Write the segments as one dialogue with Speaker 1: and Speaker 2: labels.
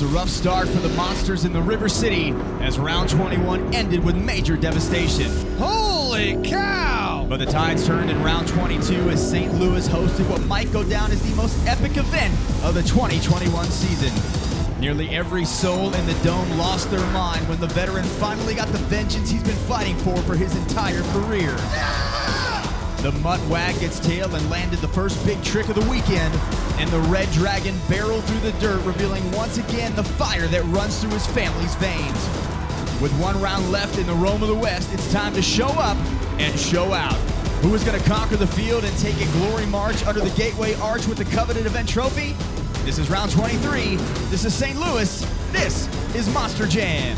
Speaker 1: was a rough start for the Monsters in the River City as round 21 ended with major devastation.
Speaker 2: Holy cow!
Speaker 1: But the tides turned in round 22 as St. Louis hosted what might go down as the most epic event of the 2021 season. Nearly every soul in the dome lost their mind when the veteran finally got the vengeance he's been fighting for his entire career. The mutt wagged its tail and landed the first big trick of the weekend, and the Red Dragon barreled through the dirt, revealing once again the fire that runs through his family's veins. With one round left in the Rome of the West, it's time to show up and show out. Who is going to conquer the field and take a glory march under the Gateway Arch with the coveted event trophy? This is round 23. This is St. Louis. This is Monster Jam.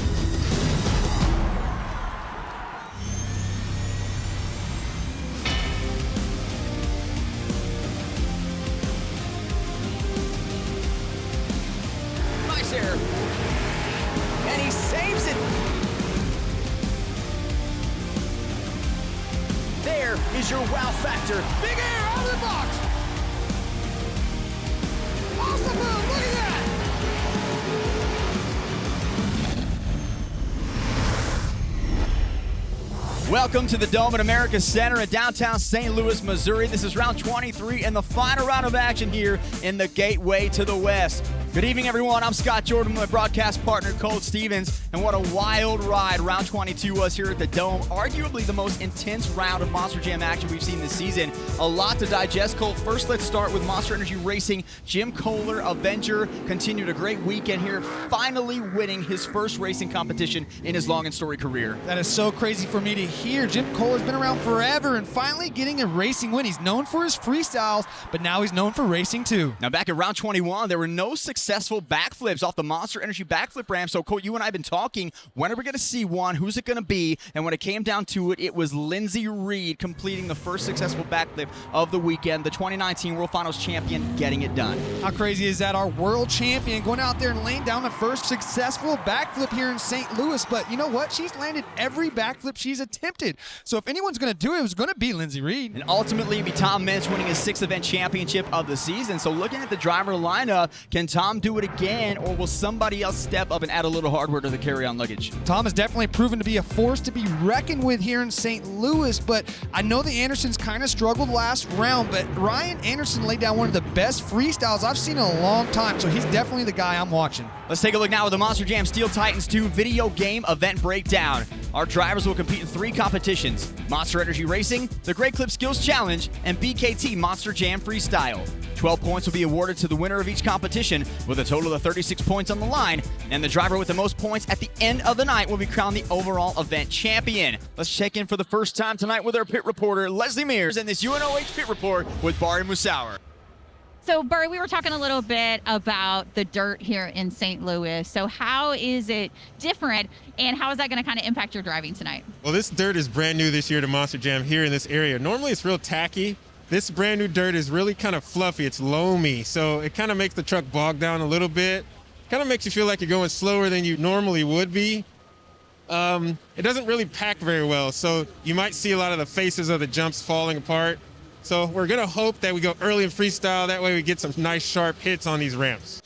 Speaker 3: And he saves it. There is your wow factor.
Speaker 2: Big air out of the box. Awesome move, look at that.
Speaker 1: Welcome to the Dome at America Center in downtown St. Louis, Missouri. This is round 23 and the final round of action here in the Gateway to the West. Good evening, everyone. I'm Scott Jordan with my broadcast partner, Cole Stevens. And what a wild ride round 22 was here at the Dome. Arguably the most intense round of Monster Jam action we've seen this season. A lot to digest, Cole. First, let's start with Monster Energy Racing. Jim Kohler, Avenger, continued a great weekend here, finally winning his first racing competition in his long and storied career.
Speaker 2: That is so crazy for me to hear. Jim Kohler's been around forever and finally getting a racing win. He's known for his freestyles, but now he's known for racing too.
Speaker 1: Now back at round 21, there were no successful backflips off the Monster Energy backflip ramp. So, Cole, you and I have been talking. When are we going to see one? Who's it going to be? And when it came down to it, it was Lindsey Reed completing the first successful backflip of the weekend. The 2019 World Finals champion getting it done.
Speaker 2: How crazy is that? Our world champion going out there and laying down the first successful backflip here in St. Louis. But you know what? She's landed every backflip she's attempted. So if anyone's going to do it, it was going to be Lindsey Reed.
Speaker 1: And ultimately, it'd be Tom Mintz winning his 6th event championship of the season. So looking at the driver lineup, can Tom do it again, or will somebody else step up and add a little hardware to the carry-on luggage?
Speaker 2: Tom has definitely proven to be a force to be reckoned with here in St. Louis, but I know the Andersons kind of struggled last round, but Ryan Anderson laid down one of the best freestyles I've seen in a long time, so he's definitely the guy I'm watching.
Speaker 1: Let's take a look now at the Monster Jam Steel Titans 2 video game event breakdown. Our drivers will compete in 3 competitions: Monster Energy Racing, the Great Clip Skills Challenge, and BKT Monster Jam Freestyle. 12 points will be awarded to the winner of each competition, with a total of 36 points on the line, and the driver with the most points at the end of the night will be crowned the overall event champion. Let's check in for the first time tonight with our pit reporter, Leslie Mears, and this UNOH pit report with Bari Musauer.
Speaker 4: So, Bari, we were talking a little bit about the dirt here in St. Louis. So how is it different, and how is that going to kind of impact your driving tonight?
Speaker 5: Well, this dirt is brand new this year to Monster Jam here in this area. Normally it's real tacky. This brand new dirt is really kind of fluffy. It's loamy, so it kind of makes the truck bog down a little bit. Kind of makes you feel like you're going slower than you normally would be. It doesn't really pack very well, so you might see a lot of the faces of the jumps falling apart. So we're going to hope that we go early in freestyle. That way we get some nice sharp hits on these ramps.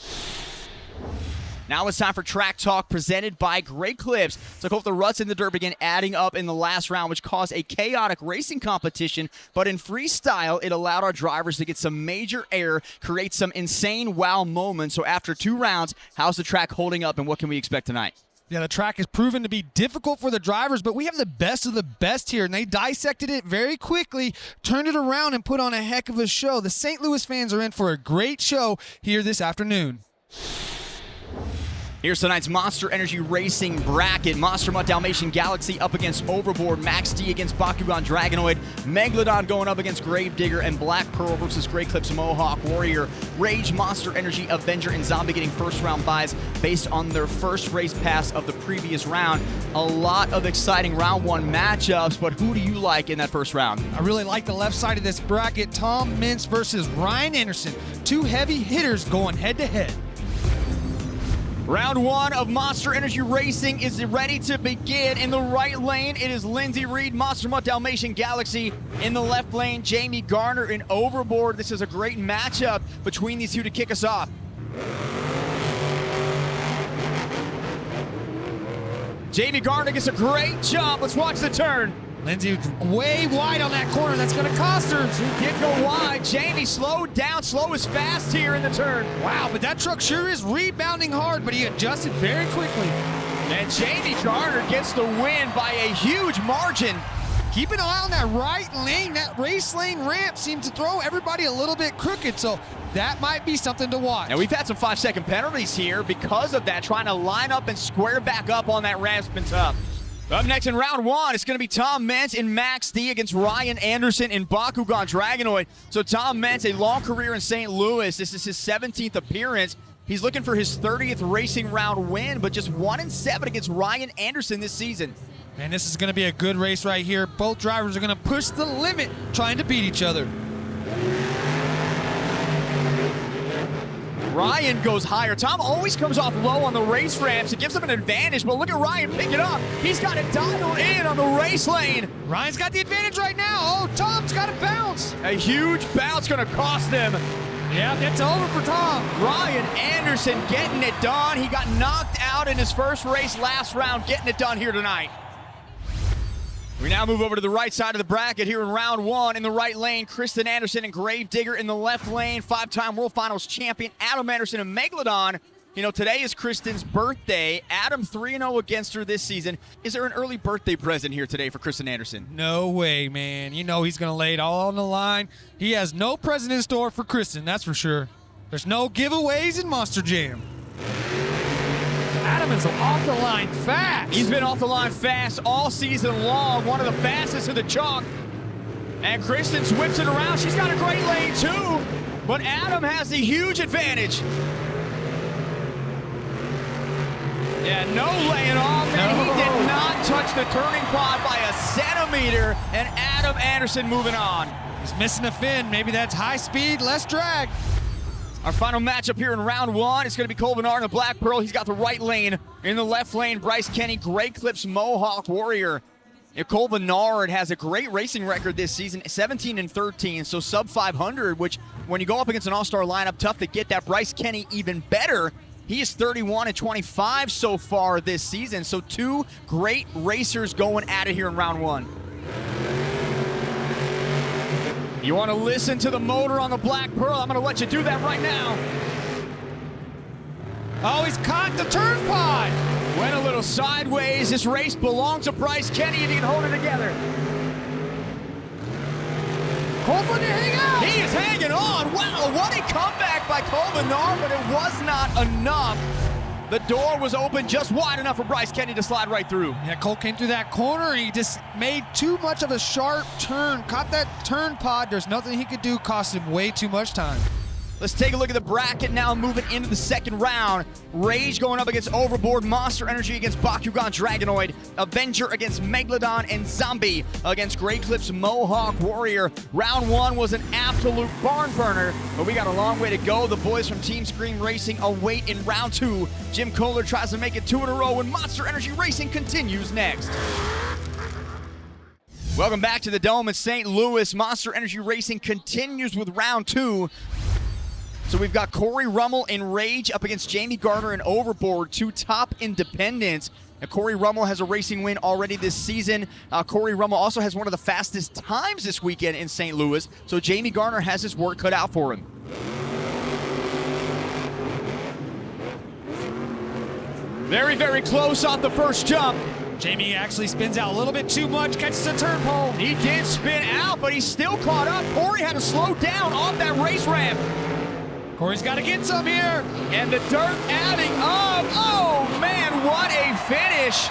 Speaker 1: Now it's time for Track Talk presented by Great Clips. So hope the ruts in the dirt begin adding up in the last round, which caused a chaotic racing competition. But in freestyle, it allowed our drivers to get some major air, create some insane wow moments. So after 2 rounds, how's the track holding up, and what can we expect tonight?
Speaker 2: Yeah, the track has proven to be difficult for the drivers, but we have the best of the best here, and they dissected it very quickly, turned it around, and put on a heck of a show. The St. Louis fans are in for a great show here this afternoon.
Speaker 1: Here's tonight's Monster Energy Racing bracket. Monster Mutt Dalmatian Galaxy up against Overboard. Max D against Bakugan Dragonoid. Megalodon going up against Gravedigger. And Black Pearl versus Grey Clips Mohawk Warrior. Rage, Monster Energy, Avenger, and Zombie getting first round buys based on their first race pass of the previous round. A lot of exciting round 1 matchups, but who do you like in that first round?
Speaker 2: I really like the left side of this bracket. Tom Mintz versus Ryan Anderson. 2 heavy hitters going head to head.
Speaker 1: Round 1 of Monster Energy Racing is ready to begin. In the right lane, it is Lindsey Reed, Monster Mutt Dalmatian Galaxy. In the left lane, Jamie Garner and Overboard. This is a great matchup between these two to kick us off. Jamie Gardner gets a great jump. Let's watch the turn.
Speaker 2: Lindsay way wide on that corner. That's going to cost her.
Speaker 1: She did go wide. Jamie slowed down. Slow is fast here in the turn.
Speaker 2: Wow, but that truck sure is rebounding hard, but he adjusted very quickly.
Speaker 1: And Jamie Gardner gets the win by a huge margin.
Speaker 2: Keep an eye on that right lane. That race lane ramp seemed to throw everybody a little bit crooked, so that might be something to watch.
Speaker 1: Now, we've had some 5-second penalties here because of that. Trying to line up and square back up on that ramp's been tough. Up next in round one, it's going to be Tom Meents and Max D against Ryan Anderson in Bakugan Dragonoid. So Tom Meents, a long career in St. Louis. This is his 17th appearance. He's looking for his 30th racing round win, but just 1-7 against Ryan Anderson this season.
Speaker 2: Man, this is going to be a good race right here. Both drivers are going to push the limit trying to beat each other.
Speaker 1: Ryan goes higher. Tom always comes off low on the race ramps. It gives him an advantage, but look at Ryan pick it up. He's got it dialed in on the race lane.
Speaker 2: Ryan's got the advantage right now. Oh, Tom's got to bounce.
Speaker 1: A huge bounce going to cost him.
Speaker 2: Yeah, it's over for Tom.
Speaker 1: Ryan Anderson getting it done. He got knocked out in his first race last round, getting it done here tonight. We now move over to the right side of the bracket here in round one. In the right lane, Kristen Anderson and Gravedigger. In the left lane, 5-time World Finals champion Adam Anderson and Megalodon. You know, today is Kristen's birthday. Adam 3-0 against her this season. Is there an early birthday present here today for Kristen Anderson?
Speaker 2: No way, man. You know he's going to lay it all on the line. He has no present in store for Kristen, that's for sure. There's no giveaways in Monster Jam. Adam is off the line fast.
Speaker 1: He's been off the line fast all season long. One of the fastest of the chalk. And Kristen whips it around. She's got a great lane too. But Adam has the huge advantage. Yeah, no laying off. And he did not touch the turning pod by a centimeter. And Adam Anderson moving on.
Speaker 2: He's missing a fin. Maybe that's high speed, less drag.
Speaker 1: Our final matchup here in round one is going to be Cole Bernard in the Black Pearl. He's got the right lane. In the left lane, Bryce Kenny, Gray Clips Mohawk Warrior. Cole Bernard has a great racing record this season, 17-13, so sub 500, which when you go up against an all-star lineup, tough to get that. Bryce Kenny even better. He is 31-25 so far this season, so two great racers going at it here in round one. You want to listen to the motor on the Black Pearl? I'm going to let you do that right now.
Speaker 2: Oh, he's caught the turn pod.
Speaker 1: Went a little sideways. This race belongs to Bryce Kenny if he can hold it together.
Speaker 2: Coleman to hang out.
Speaker 1: He is hanging on. Wow, what a comeback by Cole Bernard, but it was not enough. The door was open just wide enough for Bryce Kenny to slide right through.
Speaker 2: Yeah, Cole came through that corner. He just made too much of a sharp turn. Caught that turn pod. There's nothing he could do. Cost him way too much time.
Speaker 1: Let's take a look at the bracket now, moving into the second round. Rage going up against Overboard, Monster Energy against Bakugan Dragonoid, Avenger against Megalodon, and Zombie against Gray Clips Mohawk Warrior. Round one was an absolute barn burner, but we got a long way to go. The boys from Team Scream Racing await in round two. Jim Kohler tries to make it 2 in a row, and Monster Energy Racing continues next. Welcome back to the Dome in St. Louis. Monster Energy Racing continues with round two. So we've got Corey Rummel in Rage up against Jamie Gardner in Overboard, two top independents. Now, Corey Rummel has a racing win already this season. Corey Rummel also has one of the fastest times this weekend in St. Louis, so Jamie Gardner has his work cut out for him. Very, very close off the first jump.
Speaker 2: Jamie actually spins out a little bit too much, catches the turn pole.
Speaker 1: He did spin out, but he's still caught up. Corey had to slow down off that race ramp.
Speaker 2: Corey's got to get some here.
Speaker 1: And the dirt adding up. Oh, man, what a finish.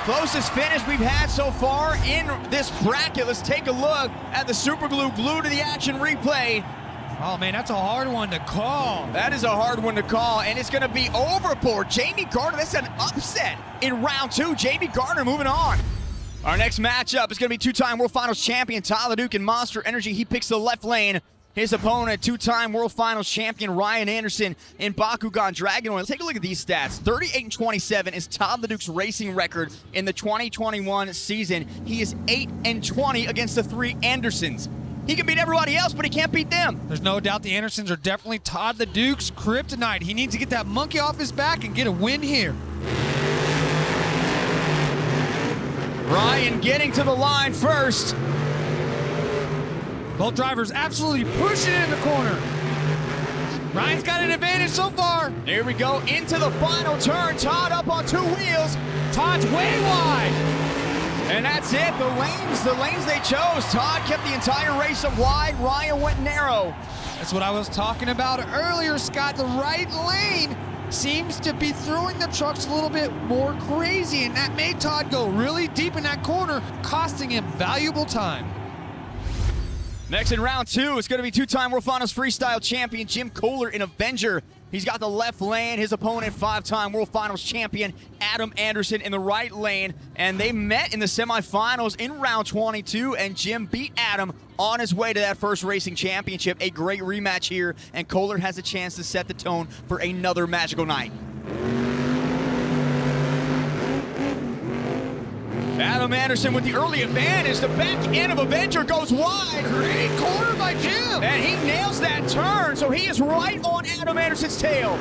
Speaker 1: Closest finish we've had so far in this bracket. Let's take a look at the super glue glued to the action replay.
Speaker 2: Oh, man, that's a hard one to call.
Speaker 1: That is a hard one to call, and it's going to be Overboard. Jamie Gardner, that's an upset in round two. Jamie Gardner moving on. Our next matchup is going to be two-time World Finals champion Tyler Duke in Monster Energy. He picks the left lane. His opponent, two-time World Finals champion Ryan Anderson in Bakugan Dragonoid. Let's take a look at these stats. 38-27 is Todd the Duke's racing record in the 2021 season. He is 8-20 against the three Andersons. He can beat everybody else, but he can't beat them.
Speaker 2: There's no doubt the Andersons are definitely Todd the Duke's kryptonite. He needs to get that monkey off his back and get a win here.
Speaker 1: Ryan getting to the line first.
Speaker 2: Both drivers absolutely pushing it in the corner. Ryan's got an advantage so far.
Speaker 1: Here we go into the final turn. Todd up on two wheels.
Speaker 2: Todd's way wide.
Speaker 1: And that's it. The lanes they chose. Todd kept the entire race up wide. Ryan went narrow.
Speaker 2: That's what I was talking about earlier, Scott. The right lane seems to be throwing the trucks a little bit more crazy, and that made Todd go really deep in that corner, costing him valuable time.
Speaker 1: Next in round two, it's going to be two-time World Finals Freestyle champion Jim Kohler in Avenger. He's got the left lane. His opponent, five-time World Finals champion Adam Anderson in the right lane. And they met in the semifinals in round 22, and Jim beat Adam on his way to that first racing championship. A great rematch here, and Kohler has a chance to set the tone for another magical night. Adam Anderson with the early advantage. The back end of Avenger goes wide.
Speaker 2: Great corner by Jim.
Speaker 1: And he nails that turn, so he is right on Adam Anderson's tail.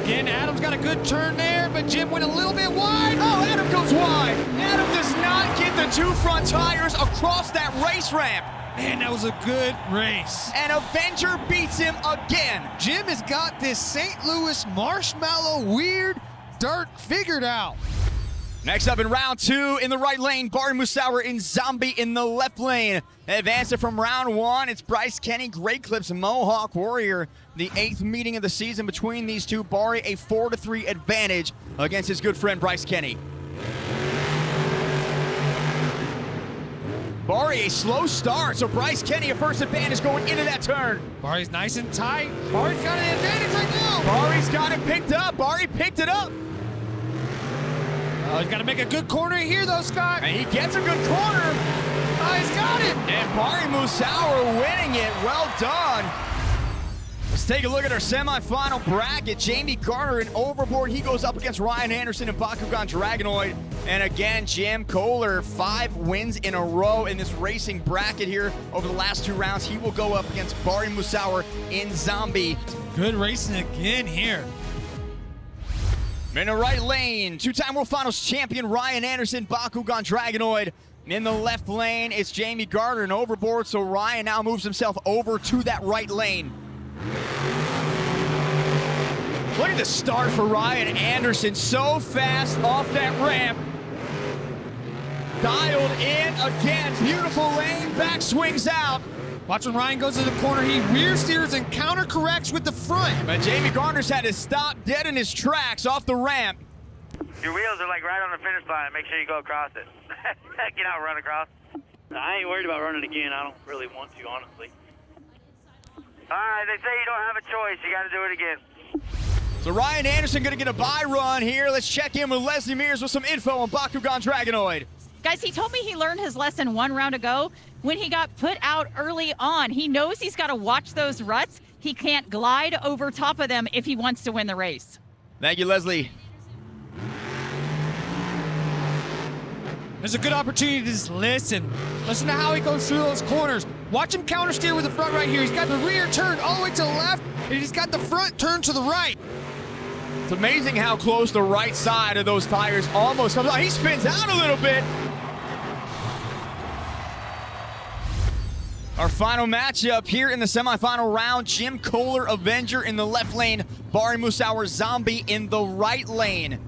Speaker 2: Again, Adam's got a good turn there, but Jim went a little bit wide.
Speaker 1: Oh, Adam goes wide. Adam does not get the two front tires across that race ramp.
Speaker 2: Man, that was a good race.
Speaker 1: And Avenger beats him again.
Speaker 2: Jim has got this St. Louis marshmallow weird dirt figured out.
Speaker 1: Next up in round two, in the right lane, Barry Musauer in Zombie in the left lane. Advancing from round one, it's Bryce Kenny, Great Clips, Mohawk Warrior. The 8th meeting of the season between these two. Barry a 4-3 advantage against his good friend Bryce Kenny. Barry a slow start, so Bryce Kenny a first advantage going into that turn.
Speaker 2: Barry's nice and tight. Barry's got an advantage right now.
Speaker 1: Barry's got it picked up. Barry picked it up.
Speaker 2: Oh, he's got to make a good corner here, though, Scott.
Speaker 1: And he gets a good corner.
Speaker 2: Oh, he's got it.
Speaker 1: And Barry Musauer winning it. Well done. Let's take a look at our semifinal bracket. Jamie Garner in Overboard. He goes up against Ryan Anderson and Bakugan Dragonoid. And again, Jim Kohler, 5 wins in a row in this racing bracket here over the last 2 rounds. He will go up against Barry Musauer in Zombie.
Speaker 2: Good racing again here.
Speaker 1: In the right lane, 2-time World Finals champion Ryan Anderson, Bakugan Dragonoid. In the left lane, it's Jamie Gardner and Overboard, so Ryan now moves himself over to that right lane. Look at the start for Ryan Anderson, so fast off that ramp. Dialed in again, beautiful lane, back swings out.
Speaker 2: Watch when Ryan goes to the corner, he rear steers and counter corrects with the front.
Speaker 1: But Jamie Gardner's had to stop dead in his tracks off the ramp.
Speaker 6: Your wheels are like right on the finish line. Make sure you go across it. Get out, run across. I ain't worried about running again. I don't really want to, honestly. All right, they say you don't have a choice. You got to do it again.
Speaker 1: So Ryan Anderson going to get a bye run here. Let's check in with Leslie Mears with some info on Bakugan Dragonoid.
Speaker 4: Guys, he told me he learned his lesson 1 round ago when he got put out early on. He knows he's got to watch those ruts. He can't glide over top of them if he wants to win the race.
Speaker 1: Thank you, Leslie.
Speaker 2: There's a good opportunity to just listen. Listen to how he goes through those corners. Watch him counter steer with the front right here. He's got the rear turn all the way to the left, and he's got the front turn to the right.
Speaker 1: It's amazing how close the right side of those tires almost comes out. He spins out a little bit. Our final matchup here in the semifinal round, Jim Kohler, Avenger in the left lane, Barry Musauer, Zombie in the right lane.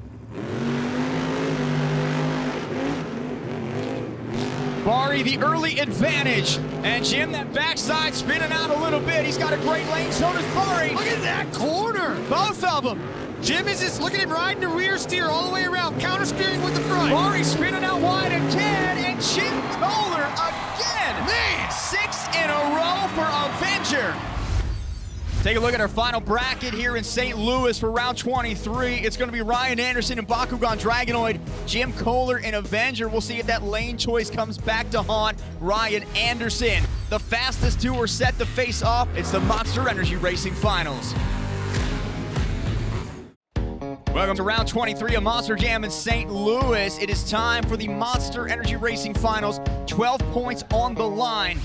Speaker 1: Barry, the early advantage. And Jim, that backside spinning out a little bit. He's got a great lane, so does Barry.
Speaker 2: Look at that corner.
Speaker 1: Both of them.
Speaker 2: Jim is just looking at him riding the rear steer all the way around, counter steering with the front.
Speaker 1: Barry spinning out wide again, and Jim Kohler again.
Speaker 2: Man,
Speaker 1: 6 in a row for Avenger. Take a look at our final bracket here in St. Louis for round 23. It's going to be Ryan Anderson and Bakugan Dragonoid, Jim Kohler and Avenger. We'll see if that lane choice comes back to haunt Ryan Anderson. The fastest 2 are set to face off. It's the Monster Energy Racing Finals. Welcome to round 23 of Monster Jam in St. Louis. It is time for the Monster Energy Racing Finals. 12 points on the line.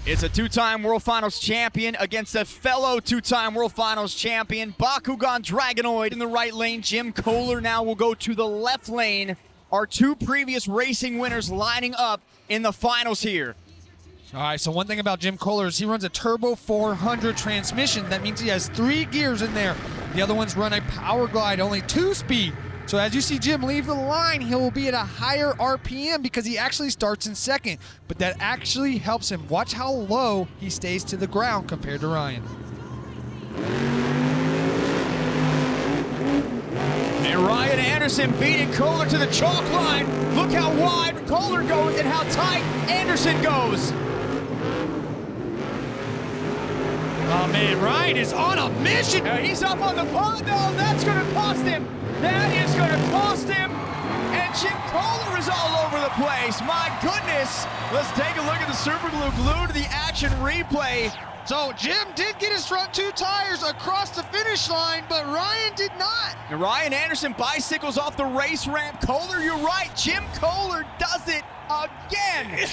Speaker 1: It's a 2-time World Finals champion against a fellow 2-time World Finals champion, Bakugan Dragonoid in the right lane. Jim Kohler now will go to the left lane. our 2 previous racing winners lining up in the finals here.
Speaker 2: All right, so one thing about Jim Kohler is he runs a turbo 400 transmission. That means he has 3 gears in there. The other ones run a power glide, only 2-speed. So as you see Jim leave the line, he will be at a higher RPM because he actually starts in second. But that actually helps him. Watch how low he stays to the ground compared to Ryan.
Speaker 1: And Ryan Anderson beating Kohler to the chalk line. Look how wide Kohler goes and how tight Anderson goes.
Speaker 2: Oh man, Ryan is on a mission.
Speaker 1: He's up on the pond. No, that's going to cost him. That is going to cost him. And Jim Kohler is all over the place. My goodness. Let's take a look at the Super Glue glued to the action replay.
Speaker 2: So Jim did get his front 2 tires across the finish line, but Ryan did not.
Speaker 1: And Ryan Anderson bicycles off the race ramp. Kohler, you're right. Jim Kohler does it again.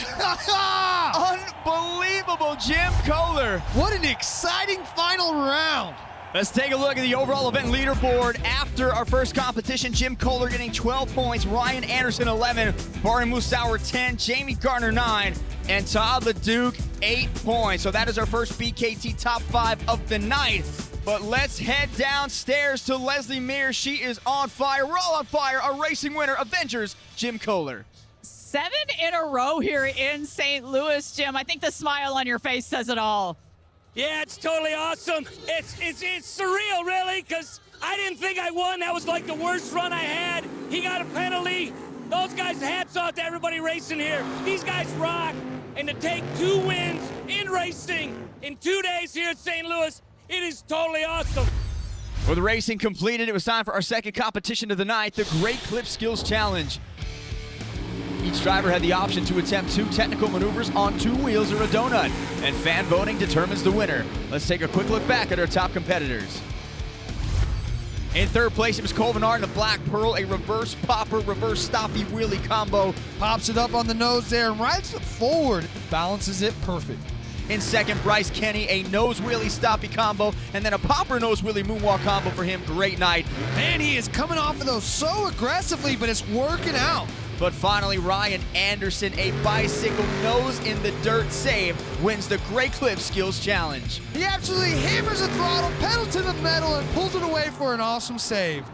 Speaker 1: Unbelievable, Jim Kohler.
Speaker 2: What an exciting final round.
Speaker 1: Let's take a look at the overall event leaderboard. After our first competition, Jim Kohler getting 12 points, Ryan Anderson 11, Barry Musauer 10, Jamie Garner 9, and Todd LeDuc 8 points. So that is our first BKT top 5 of the night. But let's head downstairs to Leslie Mears. She is on fire. We're all on fire. Our racing winner, Avengers, Jim Kohler.
Speaker 4: 7 in a row here in St. Louis, Jim. I think the smile on your face says it all.
Speaker 7: Yeah, it's totally awesome. It's surreal, really, because I didn't think I won. That was like the worst run I had. He got a penalty. Those guys, hats off to everybody racing here. These guys rock. And to take 2 wins in racing in 2 days here at St. Louis, it is totally awesome.
Speaker 1: With the racing completed, it was time for our second competition of the night, the Great Clip Skills Challenge. Each driver had the option to attempt 2 technical maneuvers on 2 wheels or a donut, and fan voting determines the winner. Let's take a quick look back at our top competitors. In third place, it was Colvinard in the Black Pearl, a reverse popper, reverse stoppy wheelie combo.
Speaker 2: Pops it up on the nose there and rides it forward. Balances it perfect.
Speaker 1: In second, Bryce Kenny, a nose wheelie stoppy combo, and then a popper nose wheelie moonwalk combo for him. Great night.
Speaker 2: Man, he is coming off of those so aggressively, but it's working out.
Speaker 1: But finally, Ryan Anderson, a bicycle nose in the dirt save, wins the Great Clip Skills Challenge.
Speaker 2: He absolutely hammers the throttle, pedal to the metal, and pulls it away for an awesome save.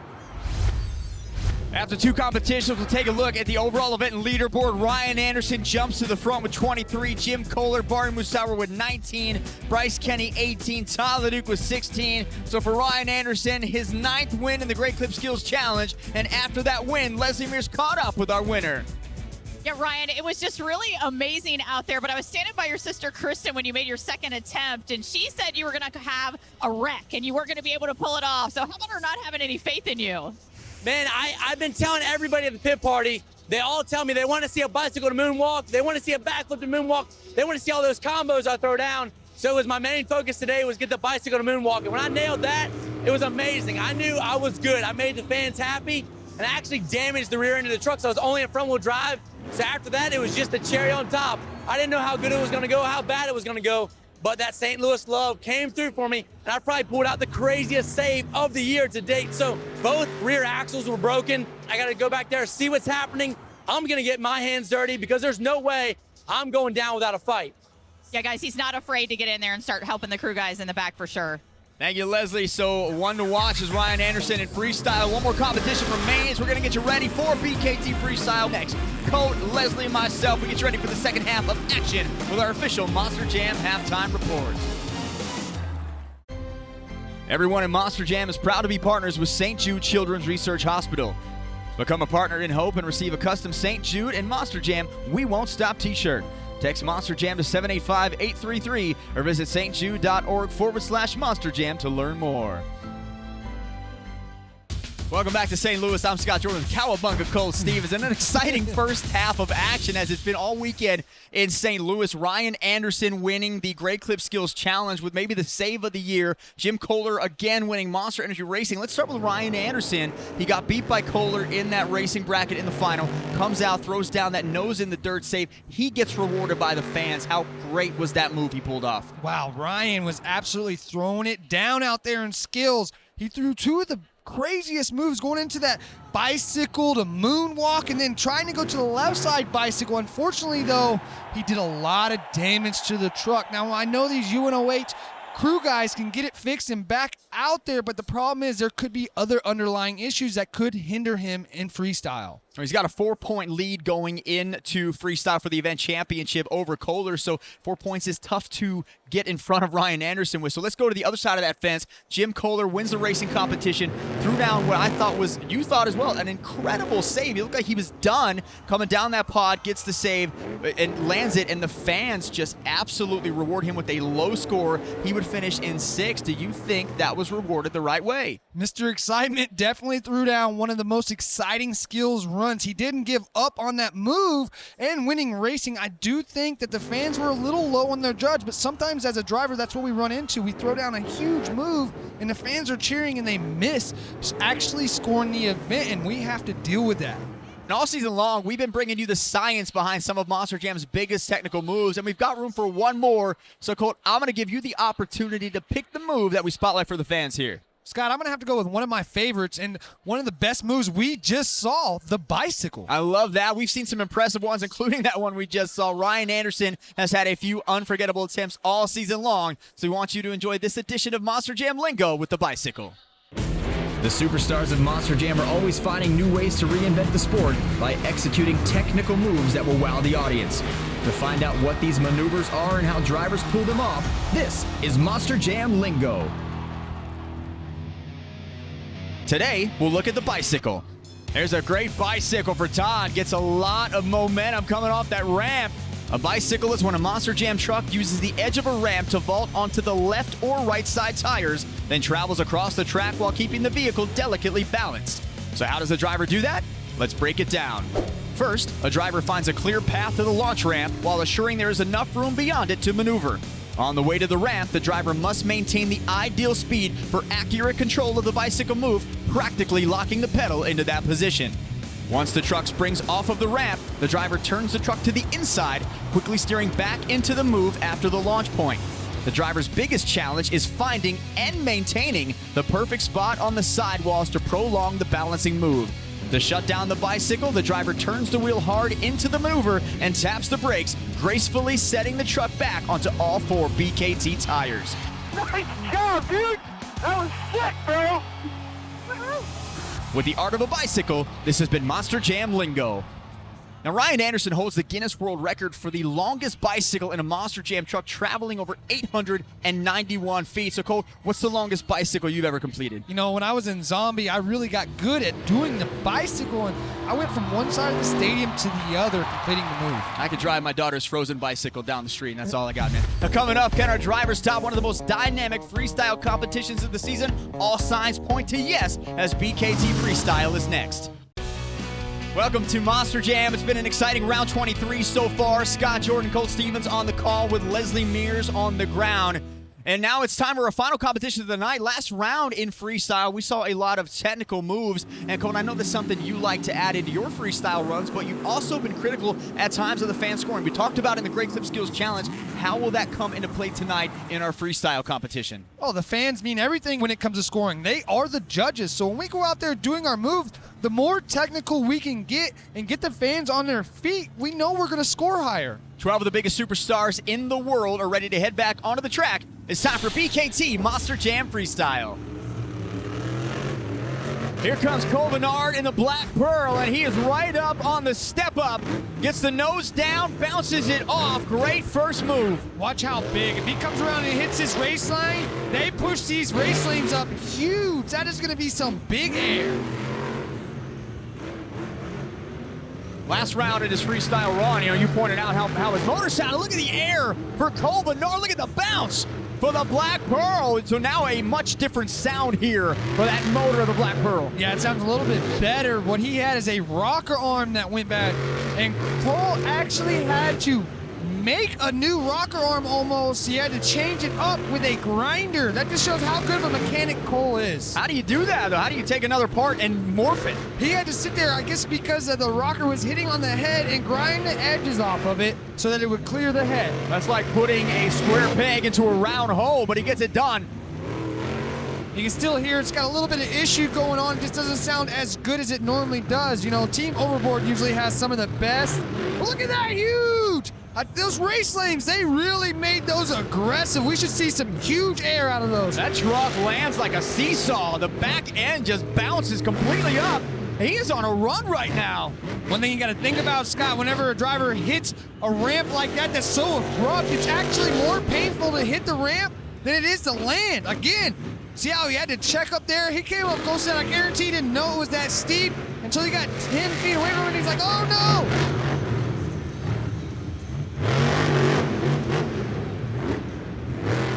Speaker 1: After 2 competitions, we'll take a look at the overall event leaderboard. Ryan Anderson jumps to the front with 23, Jim Kohler, Barry Musauer with 19, Bryce Kenny 18, Todd LeDuc with 16. So for Ryan Anderson, his 9th win in the Great Clip Skills Challenge, and after that win, Leslie Mears caught up with our winner.
Speaker 4: Yeah, Ryan, it was just really amazing out there, but I was standing by your sister Kristen when you made your second attempt, and she said you were going to have a wreck and you weren't going to be able to pull it off. So how about her not having any faith in you?
Speaker 7: Man, I've been telling everybody at the pit party, they all tell me they want to see a bicycle to moonwalk, they want to see a backflip to moonwalk, they want to see all those combos I throw down. So it was my main focus today was get the bicycle to moonwalk. And when I nailed that, it was amazing. I knew I was good. I made the fans happy, and I actually damaged the rear end of the truck, so I was only in front-wheel drive. So after that, it was just the cherry on top. I didn't know how good it was going to go, how bad it was going to go. But that St. Louis love came through for me, and I probably pulled out the craziest save of the year to date. So both rear axles were broken. I got to go back there, see what's happening. I'm going to get my hands dirty because there's no way I'm going down without a fight.
Speaker 4: Yeah, guys, he's not afraid to get in there and start helping the crew guys in the back for sure.
Speaker 1: Thank you, Leslie. So one to watch is Ryan Anderson in freestyle. One more competition remains. We're going to get you ready for BKT Freestyle next. Coach, Leslie, and myself, we get you ready for the second half of action with our official Monster Jam halftime report. Everyone in Monster Jam is proud to be partners with St. Jude Children's Research Hospital. Become a partner in hope and receive a custom St. Jude and Monster Jam We Won't Stop t-shirt. Text Monster Jam to 785-833 or visit stjude.org/Monster Jam to learn more. Welcome back to St. Louis. I'm Scott Jordan with Cowabunga Cole Stevens. And an exciting first half of action as it's been all weekend in St. Louis. Ryan Anderson winning the Great Clip Skills Challenge with maybe the save of the year. Jim Kohler again winning Monster Energy Racing. Let's start with Ryan Anderson. He got beat by Kohler in that racing bracket in the final. Comes out, throws down that nose in the dirt save. He gets rewarded by the fans. How great was that move he pulled off?
Speaker 2: Wow, Ryan was absolutely throwing it down out there in skills. He threw 2 of the craziest moves going into that bicycle to moonwalk and then trying to go to the left side bicycle. Unfortunately, though, he did a lot of damage to the truck. Now, I know these UNOH crew guys can get it fixed and back out there, but the problem is there could be other underlying issues that could hinder him in freestyle.
Speaker 1: He's got a 4-point lead going into freestyle for the event championship over Kohler, so 4 points is tough to get in front of Ryan Anderson with. So let's go to the other side of that fence. Jim Kohler wins the racing competition, threw down what I thought was, you thought as well, an incredible save. He looked like he was done coming down that pod, gets the save, and lands it, and the fans just absolutely reward him with a low score. He would finish in 6th. Do you think that was rewarded the right way?
Speaker 2: Mr. Excitement definitely threw down one of the most exciting skills runs. He didn't give up on that move and winning racing. I do think that the fans were a little low on their judge, but sometimes as a driver, that's what we run into. We throw down a huge move and the fans are cheering and they miss actually scoring the event, and we have to deal with that.
Speaker 1: And all season long, we've been bringing you the science behind some of Monster Jam's biggest technical moves, and we've got room for one more. So, Colt, I'm going to give you the opportunity to pick the move that we spotlight for the fans here.
Speaker 2: Scott, I'm going to have to go with one of my favorites and one of the best moves we just saw, the bicycle.
Speaker 1: I love that. We've seen some impressive ones, including that one we just saw. Ryan Anderson has had a few unforgettable attempts all season long, so we want you to enjoy this edition of Monster Jam Lingo with the bicycle.
Speaker 8: The superstars of Monster Jam are always finding new ways to reinvent the sport by executing technical moves that will wow the audience. To find out what these maneuvers are and how drivers pull them off, this is Monster Jam Lingo.
Speaker 1: Today, we'll look at the bicycle. There's a great bicycle for Todd. Gets a lot of momentum coming off that ramp. A bicycle is when a Monster Jam truck uses the edge of a ramp to vault onto the left or right side tires, then travels across the track while keeping the vehicle delicately balanced. So how does the driver do that? Let's break it down. First, a driver finds a clear path to the launch ramp while assuring there is enough room beyond it to maneuver. On the way to the ramp, the driver must maintain the ideal speed for accurate control of the bicycle move, practically locking the pedal into that position. Once the truck springs off of the ramp, the driver turns the truck to the inside, quickly steering back into the move after the launch point. The driver's biggest challenge is finding and maintaining the perfect spot on the sidewalls to prolong the balancing move. To shut down the bicycle, the driver turns the wheel hard into the maneuver and taps the brakes, gracefully setting the truck back onto all 4 BKT tires.
Speaker 6: Nice job, dude! That was sick, bro!
Speaker 1: With the art of a bicycle, this has been Monster Jam Lingo. Now, Ryan Anderson holds the Guinness World Record for the longest bicycle in a Monster Jam truck, traveling over 891 feet. So, Cole, what's the longest bicycle you've ever completed?
Speaker 2: You know, when I was in Zombie, I really got good at doing the bicycle, and I went from one side of the stadium to the other, completing the move.
Speaker 1: I could drive my daughter's frozen bicycle down the street, and that's all I got, man. Now, coming up, can our drivers top one of the most dynamic freestyle competitions of the season? All signs point to yes, as BKT Freestyle is next. Welcome to Monster Jam. It's been an exciting round 23 so far. Scott Jordan, Colt Stevens on the call with Leslie Mears on the ground. And now it's time for a final competition of the night. Last round in freestyle, we saw a lot of technical moves. And Colt, I know that's something you like to add into your freestyle runs, but you've also been critical at times of the fan scoring. We talked about in the Great Clip Skills Challenge. How will that come into play tonight in our freestyle competition?
Speaker 2: Oh, the fans mean everything when it comes to scoring. They are the judges. So when we go out there doing our moves, the more technical we can get and get the fans on their feet, we know we're going to score higher.
Speaker 1: 12 of the biggest superstars in the world are ready to head back onto the track. It's time for BKT Monster Jam Freestyle. Here comes Cole Bernard in the Black Pearl, and he is right up on the step up. Gets the nose down, bounces it off. Great first move.
Speaker 2: Watch how big. If he comes around and hits his race lane, they push these race lanes up huge. That is going to be some big air.
Speaker 1: Last round in his freestyle run, you pointed out how his motor sounded. Look at the air for Cole Bernard. Look at the bounce for the Black Pearl. So now a much different sound here for that motor of the Black Pearl.
Speaker 2: Yeah, it sounds a little bit better. What he had is a rocker arm that went bad, and Cole actually had to make a new rocker arm almost. He had to change it up with a grinder. That just shows how good of a mechanic Cole is.
Speaker 1: How do you do that, though? How do you take another part and morph it?
Speaker 2: He had to sit there, I guess because the rocker was hitting on the head, and grind the edges off of it so that it would clear the head.
Speaker 1: That's like putting a square peg into a round hole, but he gets it done.
Speaker 2: You can still hear it's got a little bit of issue going on. It just doesn't sound as good as it normally does. You know, Team Overboard usually has some of the best. But look at that, huge! Those race lanes, they really made those aggressive. We should see some huge air out of those.
Speaker 1: That truck lands like a seesaw. The back end just bounces completely up. He is on a run right now.
Speaker 2: One thing you got to think about, Scott, whenever a driver hits a ramp like that that's so abrupt, it's actually more painful to hit the ramp than it is to land. Again, see how he had to check up there? He came up close and I guarantee he didn't know it was that steep until he got 10 feet away from it and he's like, oh no!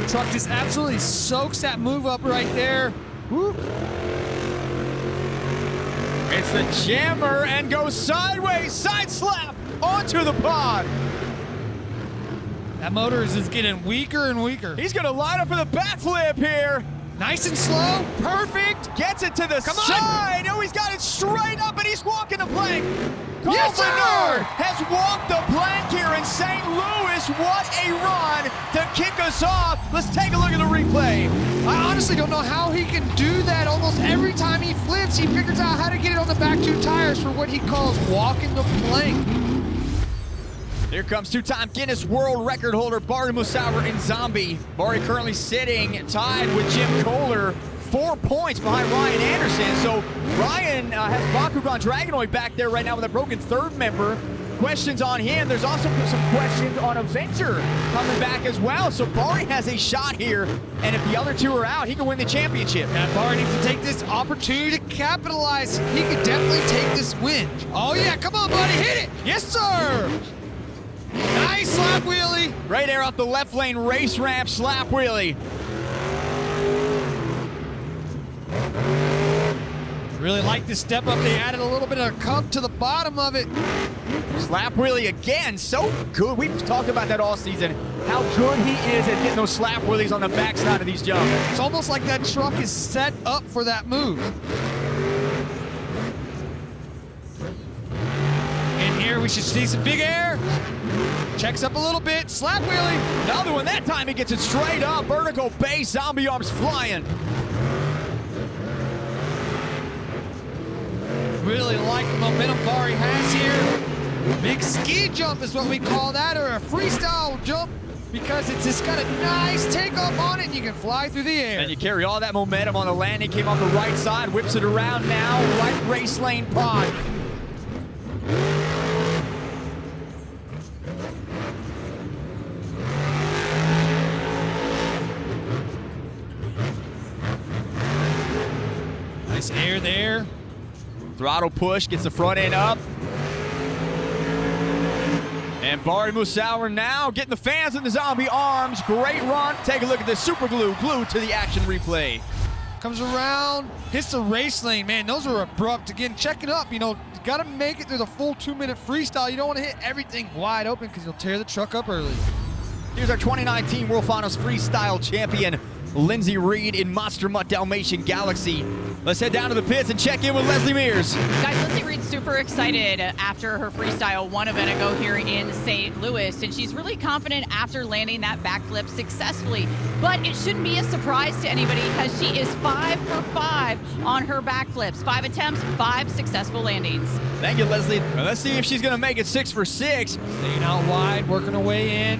Speaker 2: The truck just absolutely soaks that move up right there. Woo.
Speaker 1: It's the jammer and goes sideways, side slap onto the pod.
Speaker 2: That motor is just getting weaker and weaker.
Speaker 1: He's gonna line up for the backflip here.
Speaker 2: Nice and slow, perfect.
Speaker 1: Gets it to the side. Oh, he's got it straight up and he's walking the plank.
Speaker 2: Yes, sir!
Speaker 1: Has walked the plank here in St. Louis. What a run to kick us off. Let's take a look at the replay.
Speaker 2: I honestly don't know how he can do that. Almost every time he flips, he figures out how to get it on the back two tires for what he calls walking the plank.
Speaker 1: Here comes two-time Guinness World Record holder Bari Musawwir in Zombie. Bari currently sitting tied with Jim Kohler, 4 points behind Ryan Anderson. So Ryan has Bakugan Dragonoid back there right now with a broken third member. Questions on him. There's also some questions on Avenger coming back as well. So Bari has a shot here, and if the other two are out, he can win the championship.
Speaker 2: And Bari needs to take this opportunity to capitalize. He could definitely take this win. Oh yeah, come on, buddy, hit it! Yes, sir! Nice slap wheelie.
Speaker 1: Right there off the left lane race ramp, slap wheelie.
Speaker 2: Really like this step up. They added a little bit of cup to the bottom of it.
Speaker 1: Slap wheelie again, so good. We've talked about that all season, how good he is at getting those slap wheelies on the backside of these jumps.
Speaker 2: It's almost like that truck is set up for that move. In here, we should see some big air. Checks up a little bit, slap wheelie.
Speaker 1: Another one, that time he gets it straight up. Vertical base, zombie arms flying.
Speaker 2: Really like the momentum Bari has here. Big ski jump is what we call that, or a freestyle jump, because it's just got a nice takeoff on it and you can fly through the air.
Speaker 1: And you carry all that momentum on the landing. Came off the right side, whips it around now. Right race lane pod.
Speaker 2: Nice air there.
Speaker 1: Throttle push, gets the front end up. And Bari Musawwir now getting the fans in the zombie arms. Great run. Take a look at this super glue, glued to the action replay.
Speaker 2: Comes around, hits the race lane. Man, those are abrupt. Again, check it up. You know, you got to make it through the full 2-minute freestyle. You don't want to hit everything wide open because you'll tear the truck up early.
Speaker 1: Here's our 2019 World Finals Freestyle champion, Lindsey Reed in Monster Mutt Dalmatian Galaxy. Let's head down to the pits and check in with Leslie Mears.
Speaker 4: Guys, Lindsey Reed's super excited after her freestyle one event ago here in St. Louis, and she's really confident after landing that backflip successfully. But it shouldn't be a surprise to anybody because she is 5 for 5 on her backflips. 5 attempts, 5 successful landings.
Speaker 1: Thank you, Leslie. Well, let's see if she's going to make it 6 for 6.
Speaker 2: Staying out wide, working her way in.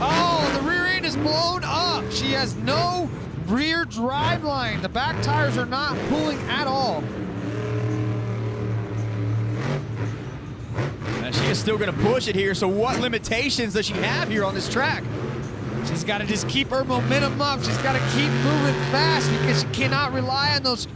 Speaker 2: Oh, the rear end is blown up. She has no rear drive line. The back tires are not pulling at all.
Speaker 1: And she is still going to push it here, so what limitations does she have here on this track?
Speaker 2: She's got to just keep her momentum up. She's got to keep moving fast because she cannot rely on those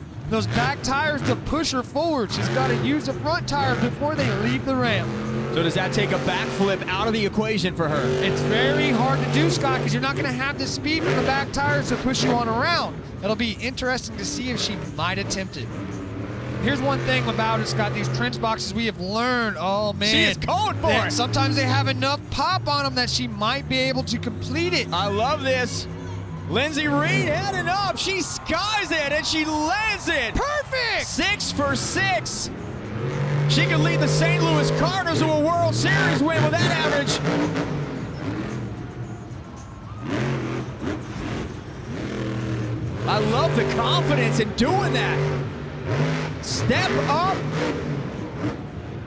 Speaker 2: back tires to push her forward. She's got to use the front tires before they leave the ramp.
Speaker 1: So does that take a backflip out of the equation for her?
Speaker 2: It's very hard to do, Scott, because you're not going to have the speed from the back tires to push you on around. It'll be interesting to see if she might attempt it. Here's one thing about it, Scott. These trench boxes we have learned, oh man.
Speaker 1: She is going for it.
Speaker 2: Sometimes they have enough pop on them that she might be able to complete it.
Speaker 1: I love this. Lindsey Reed heading up. She skies it and she lands it.
Speaker 2: Perfect!
Speaker 1: 6 for 6. She could lead the St. Louis Cardinals to a World Series win with that average. I love the confidence in doing that. Step up.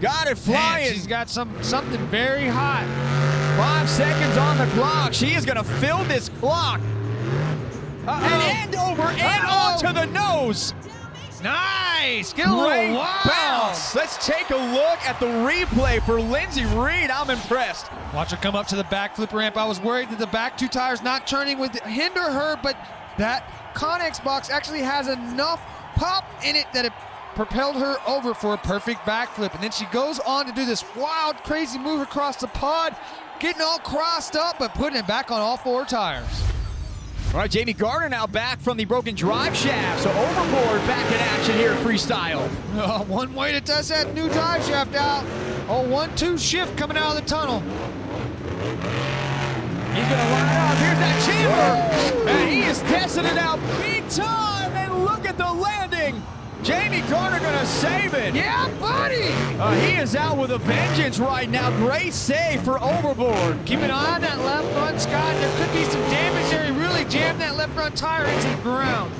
Speaker 1: Got it flying.
Speaker 2: Man, she's got something very hot.
Speaker 1: 5 seconds on the clock. She is going to fill this clock. And end over and onto the nose.
Speaker 2: Nice. Get a
Speaker 1: Great
Speaker 2: little
Speaker 1: bounce. Let's take a look at the replay for Lindsey Reed. I'm impressed.
Speaker 2: Watch her come up to the backflip ramp. I was worried that the back two tires not turning would hinder her, but that Connex box actually has enough pop in it that it propelled her over for a perfect backflip. And then she goes on to do this wild, crazy move across the pod, getting all crossed up, but putting it back on all 4 tires.
Speaker 1: All right, Jamie Garner now back from the broken drive shaft. So overboard back in action here at Freestyle.
Speaker 2: One way to test that new drive shaft out. 1-2 shift coming out of the tunnel.
Speaker 1: He's going to line up. Here's that chamber. And he is testing it out big time. And look at the landing. Jamie Garner going to save it.
Speaker 2: Yeah, buddy.
Speaker 1: He is out with a vengeance right now. Great save for overboard.
Speaker 2: Keep an eye on that left front, Scott. There could be some damage there. He really jammed that left front tire into the ground.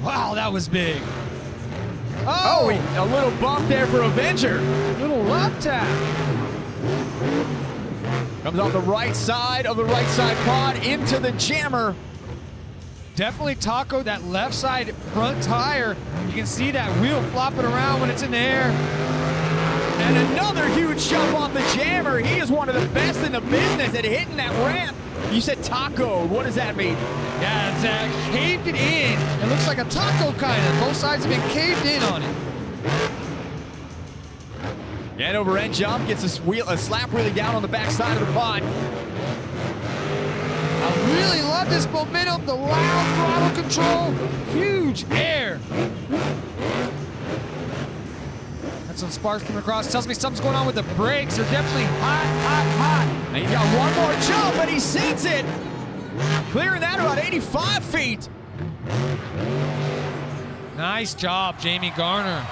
Speaker 2: Wow, that was big.
Speaker 1: Oh, a little bump there for Avenger.
Speaker 2: Little left tap.
Speaker 1: Comes off the right side of the right side pod into the jammer.
Speaker 2: Definitely taco that left side front tire. You can see that wheel flopping around when it's in the air.
Speaker 1: And another huge jump off the jammer. He is one of the best in the business at hitting that ramp. You said taco. What does that mean?
Speaker 2: Yeah, it's caved it in. It looks like a taco kind of. Both sides have been caved in on it.
Speaker 1: And over end jump, gets a slap wheelie down on the back side of the pod.
Speaker 2: I really love this momentum, the loud throttle control, huge air. That's some sparks coming across. Tells me something's going on with the brakes. They're definitely hot, hot, hot.
Speaker 1: And he's got one more jump, and he sends it. Clearing that about 85 feet.
Speaker 2: Nice job, Jamie Garner.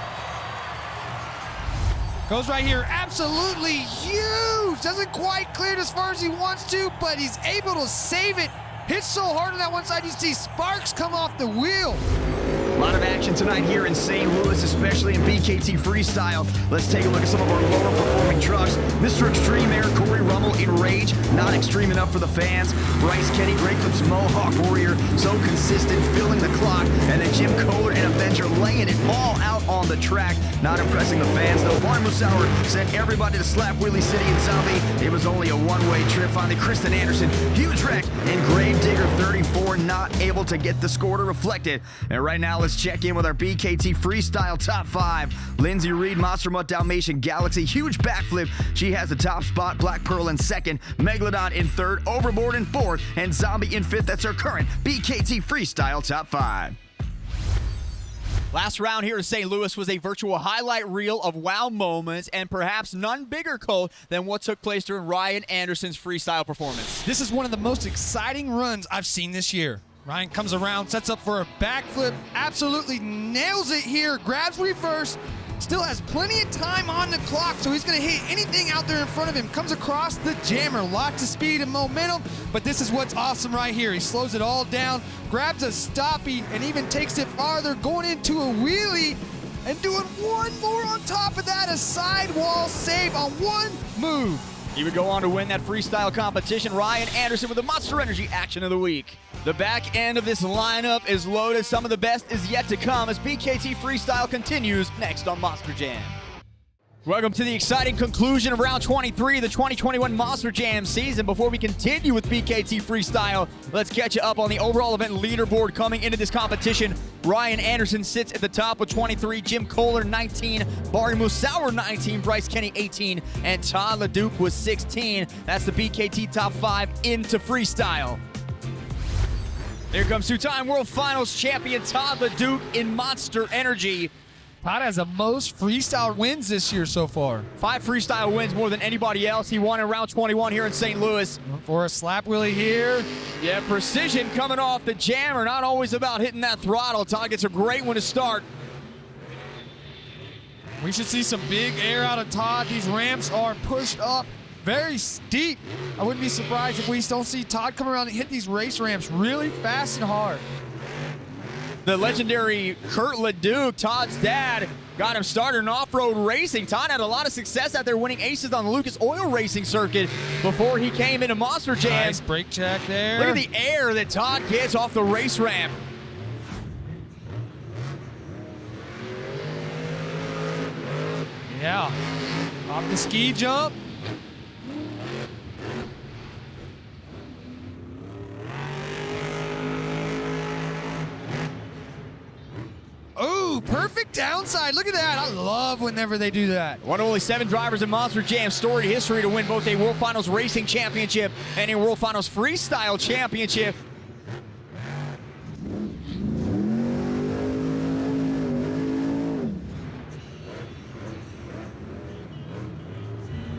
Speaker 2: Goes right here, absolutely huge. Doesn't quite clear it as far as he wants to, but he's able to save it. Hits so hard on that one side, you see sparks come off the wheel.
Speaker 8: A lot of action tonight here in St. Louis, especially in BKT Freestyle. Let's take a look at some of our lower performing trucks. Mr. Extreme Air, Corey Rummel in rage, not extreme enough for the fans. Bryce Kenny, Great Clips Mohawk Warrior, so consistent, filling the clock. And then Jim Kohler and Avenger laying it all out on the track. Not impressing the fans though. Barn Musauer sent everybody to Slap Wheelie City in Zombie. It was only a one-way trip. Finally, Kristen Anderson, huge wreck in Grave Digger 34, not able to get the score to reflect it. And right now, let's check in with our BKT Freestyle top 5. Lindsey Reed, Monster Mutt Dalmatian Galaxy, huge backflip. She has the top spot. Black Pearl in 2nd, Megalodon in 3rd, Overboard in 4th, and Zombie in 5th. That's our current BKT Freestyle top 5.
Speaker 1: Last round here in St. Louis was a virtual highlight reel of wow moments, and perhaps none bigger, Cole, than what took place during Ryan Anderson's freestyle performance.
Speaker 2: This is one of the most exciting runs I've seen this year. Ryan comes around, sets up for a backflip, absolutely nails it here, grabs reverse, still has plenty of time on the clock, so he's going to hit anything out there in front of him. Comes across the jammer, lots of speed and momentum, but this is what's awesome right here. He slows it all down, grabs a stoppie, and even takes it farther, going into a wheelie and doing one more on top of that, a sidewall save on one move.
Speaker 1: He would go on to win that freestyle competition. Ryan Anderson with the Monster Energy Action of the Week. The back end of this lineup is loaded. Some of the best is yet to come as BKT Freestyle continues next on Monster Jam. Welcome to the exciting conclusion of round 23 of the 2021 Monster Jam season. Before we continue with BKT Freestyle, let's catch you up on the overall event leaderboard coming into this competition. Ryan Anderson sits at the top with 23, Jim Kohler 19, Barry Musauer 19, Bryce Kenny 18, and Todd LeDuc was 16. That's the BKT top 5 into freestyle. Here comes two-time World Finals champion Todd LeDuc in Monster Energy.
Speaker 2: Todd has the most freestyle wins this year so far.
Speaker 1: 5 freestyle wins, more than anybody else. He won in round 21 here in St. Louis.
Speaker 2: For a slap wheelie here.
Speaker 1: Yeah, precision coming off the jammer. Not always about hitting that throttle. Todd gets a great one to start.
Speaker 2: We should see some big air out of Todd. These ramps are pushed up very steep. I wouldn't be surprised if we don't see Todd come around and hit these race ramps really fast and hard.
Speaker 1: The legendary Kurt LeDuc, Todd's dad, got him started in off-road racing. Todd had a lot of success out there winning aces on the Lucas Oil Racing circuit before he came into Monster Jam.
Speaker 2: Nice brake check there.
Speaker 1: Look at the air that Todd gets off the race ramp.
Speaker 2: Yeah. Off the ski jump. Oh, perfect downside. Look at that. I love whenever they do that.
Speaker 1: One of only 7 drivers in Monster Jam's storied history to win both a World Finals Racing Championship and a World Finals Freestyle Championship.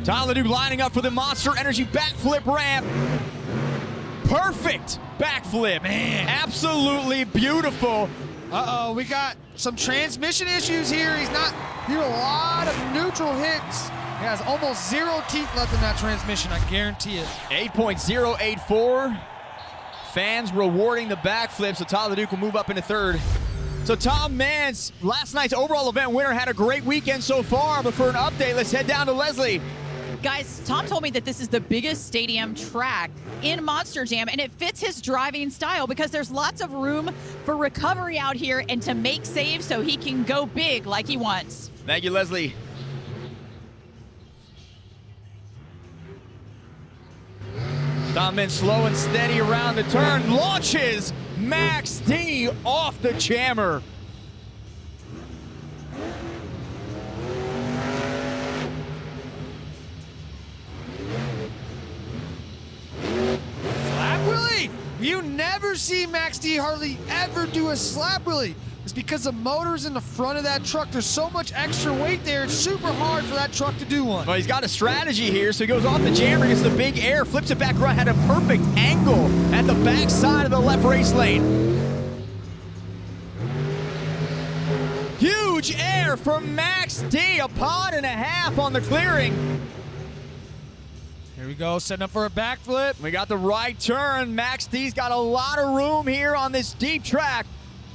Speaker 1: Todd LeDuc lining up for the Monster Energy backflip ramp. Perfect backflip.
Speaker 2: Man.
Speaker 1: Absolutely beautiful.
Speaker 2: Uh-oh, we got some transmission issues here. He's a lot of neutral hits. He has almost 0 teeth left in that transmission, I guarantee it.
Speaker 1: 8.084. Fans rewarding the backflip, so Todd LeDuc will move up into 3rd. So Tom Mance, last night's overall event winner, had a great weekend so far, but for an update, let's head down to Leslie.
Speaker 4: Guys, Tom told me that this is the biggest stadium track in Monster Jam, and it fits his driving style because there's lots of room for recovery out here and to make saves so he can go big like he wants.
Speaker 1: Thank you, Leslie. Tom Mance slow and steady around the turn, launches Max D off the jammer.
Speaker 2: Slap wheelie! You never see Max D hardly ever do a slap wheelie. It's because the motor's in the front of that truck. There's so much extra weight there. It's super hard for that truck to do one.
Speaker 1: Well, he's got a strategy here, so he goes off the jammer, gets the big air, flips it back around, had a perfect angle at the back side of the left race lane. Huge air from Max D, a pod and a half on the clearing.
Speaker 2: Here we go, setting up for a backflip.
Speaker 1: We got the right turn. Max D's got a lot of room here on this deep track.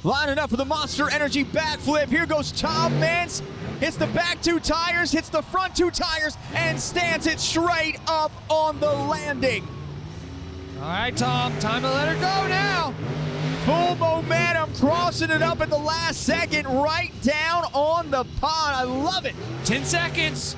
Speaker 1: Lining up for the Monster Energy backflip. Here goes Tom Mance. Hits the back 2 tires, hits the front 2 tires, and stands it straight up on the landing.
Speaker 2: All right, Tom, time to let her go now.
Speaker 1: Full momentum, crossing it up at the last second, right down on the pod. I love it.
Speaker 2: 10 seconds.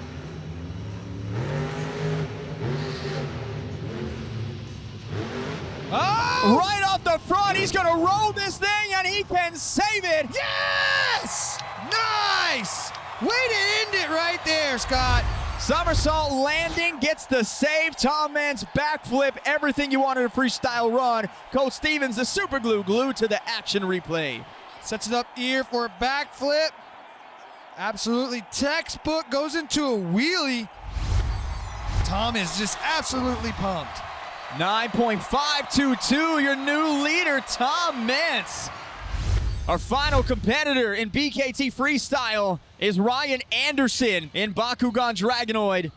Speaker 2: Oh!
Speaker 1: Right off the front, he's gonna roll this thing and he can save it.
Speaker 2: Yes! Nice! Way to end it right there, Scott.
Speaker 1: Somersault landing, gets the save. Tom Mance backflip, everything you wanted a freestyle run. Coach Stevens, the super glue, glued to the action replay.
Speaker 2: Sets it up here for a backflip. Absolutely textbook, goes into a wheelie. Tom is just absolutely pumped.
Speaker 1: 9.522, your new leader, Tom Mance. Our final competitor in BKT Freestyle is Ryan Anderson in Bakugan Dragonoid.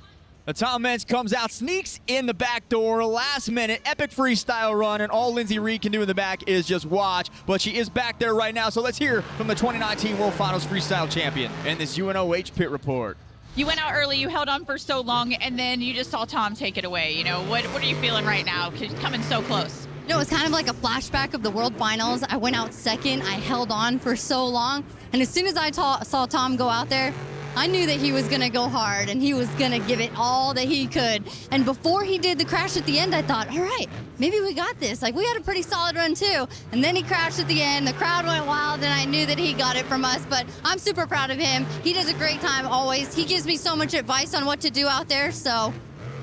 Speaker 1: Tom Mance comes out, sneaks in the back door, last minute, epic freestyle run, and all Lindsay Reed can do in the back is just watch. But she is back there right now, so let's hear from the 2019 World Finals Freestyle Champion in this UNOH pit report.
Speaker 4: You went out early, you held on for so long, and then you just saw Tom take it away. You know, what are you feeling right now? Because coming so close.
Speaker 9: You know, it was kind of like a flashback of the World Finals. I went out second, I held on for so long, and as soon as I saw Tom go out there, I knew that he was going to go hard and he was going to give it all that he could. And before he did the crash at the end, I thought, all right, maybe we got this. Like, we had a pretty solid run too. And then he crashed at the end. The crowd went wild and I knew that he got it from us. But I'm super proud of him. He does a great time always. He gives me so much advice on what to do out there. So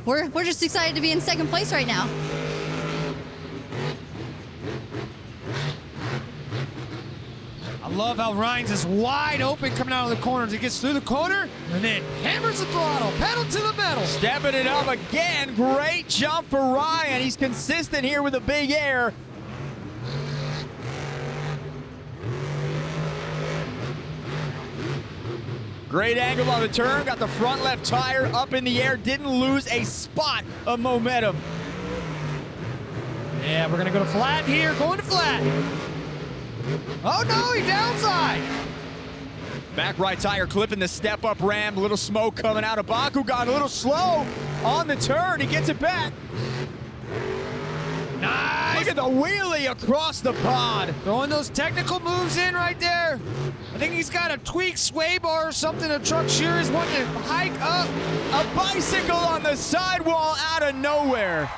Speaker 9: we're just excited to be in second place right now.
Speaker 2: I love how Ryan's is wide open coming out of the corners. He gets through the corner and then hammers the throttle, pedal to the metal.
Speaker 1: Stepping it up again. Great jump for Ryan. He's consistent here with a big air. Great angle on the turn, got the front left tire up in the air, didn't lose a spot of momentum.
Speaker 2: Yeah, we're gonna go to flat here, going to flat. Oh no, he downside.
Speaker 1: Back right tire clipping the step-up ram, little smoke coming out of Baku, got a little slow on the turn, he gets it back.
Speaker 2: Nice.
Speaker 1: Look at the wheelie across the pond.
Speaker 2: Throwing those technical moves in right there. I think he's got a tweak sway bar or something. A truck sure is wanting to hike up.
Speaker 1: A bicycle on the sidewall out of nowhere.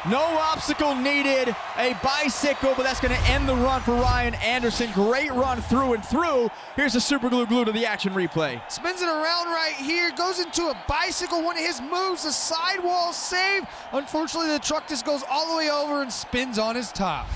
Speaker 1: No obstacle needed, a bicycle, but that's going to end the run for Ryan Anderson. Great run through and through. Here's the super glue to the action replay.
Speaker 2: Spins it around right here, goes into a bicycle, one of his moves, the sidewall save. Unfortunately, the truck just goes all the way over and spins on his top.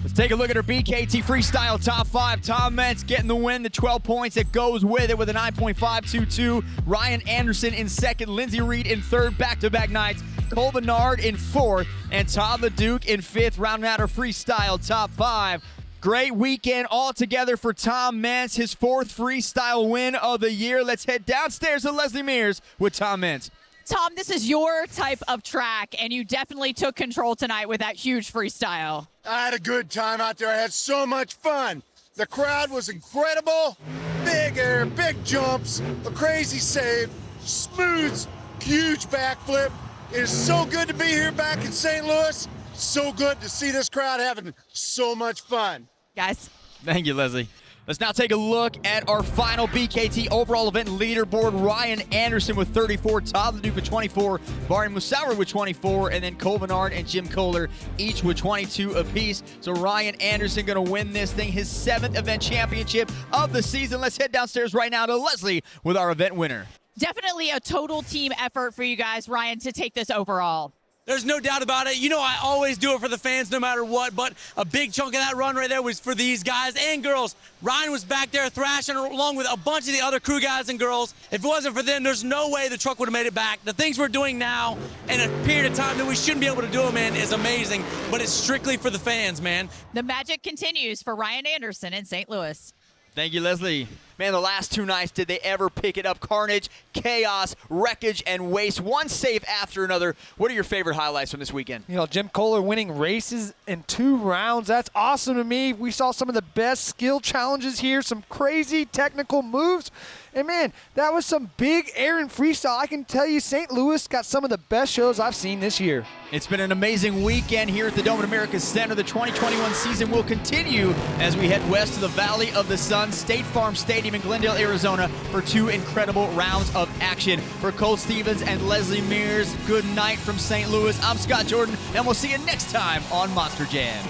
Speaker 1: Let's take a look at our BKT Freestyle Top 5. Tom Mentz getting the win, the 12 points that goes with it with a 9.522. Ryan Anderson in second, Lindsey Reed in third, back-to-back nights. Cole Bernard in fourth, and Todd LeDuc in fifth, rounding out our Freestyle Top 5. Great weekend altogether for Tom Mentz, his fourth freestyle win of the year. Let's head downstairs to Leslie Mears with Tom Mentz.
Speaker 4: Tom, this is your type of track, and you definitely took control tonight with that huge freestyle.
Speaker 10: I had a good time out there. I had so much fun. The crowd was incredible. Big air, big jumps, a crazy save, smooth, huge backflip. It is so good to be here back in St. Louis. So good to see this crowd having so much fun.
Speaker 4: Guys.
Speaker 1: Thank you, Leslie. Let's now take a look at our final BKT overall event leaderboard. Ryan Anderson with 34, Todd LeDuc with 24, Barry Musauer with 24, and then Cole Bernard and Jim Kohler each with 22 apiece. So Ryan Anderson going to win this thing, his 7th event championship of the season. Let's head downstairs right now to Leslie with our event winner.
Speaker 4: Definitely a total team effort for you guys, Ryan, to take this overall.
Speaker 7: There's no doubt about it. You know, I always do it for the fans no matter what, but a big chunk of that run right there was for these guys and girls. Ryan was back there thrashing along with a bunch of the other crew guys and girls. If it wasn't for them, there's no way the truck would have made it back. The things we're doing now in a period of time that we shouldn't be able to do them in is amazing, but it's strictly for the fans, man.
Speaker 4: The magic continues for Ryan Anderson in St. Louis.
Speaker 1: Thank you, Leslie. Man, the last 2 nights, did they ever pick it up? Carnage, chaos, wreckage, and waste. One save after another. What are your favorite highlights from this weekend?
Speaker 2: You know, Jim Kohler winning races in 2 rounds. That's awesome to me. We saw some of the best skill challenges here, some crazy technical moves. And, man, that was some big air and freestyle. I can tell you St. Louis got some of the best shows I've seen this year.
Speaker 1: It's been an amazing weekend here at the Dome at America's Center. The 2021 season will continue as we head west to the Valley of the Sun, State Farm Stadium in Glendale, Arizona, for 2 incredible rounds of action. For Cole Stevens and Leslie Mears, good night from St. Louis. I'm Scott Jordan, and we'll see you next time on Monster Jam.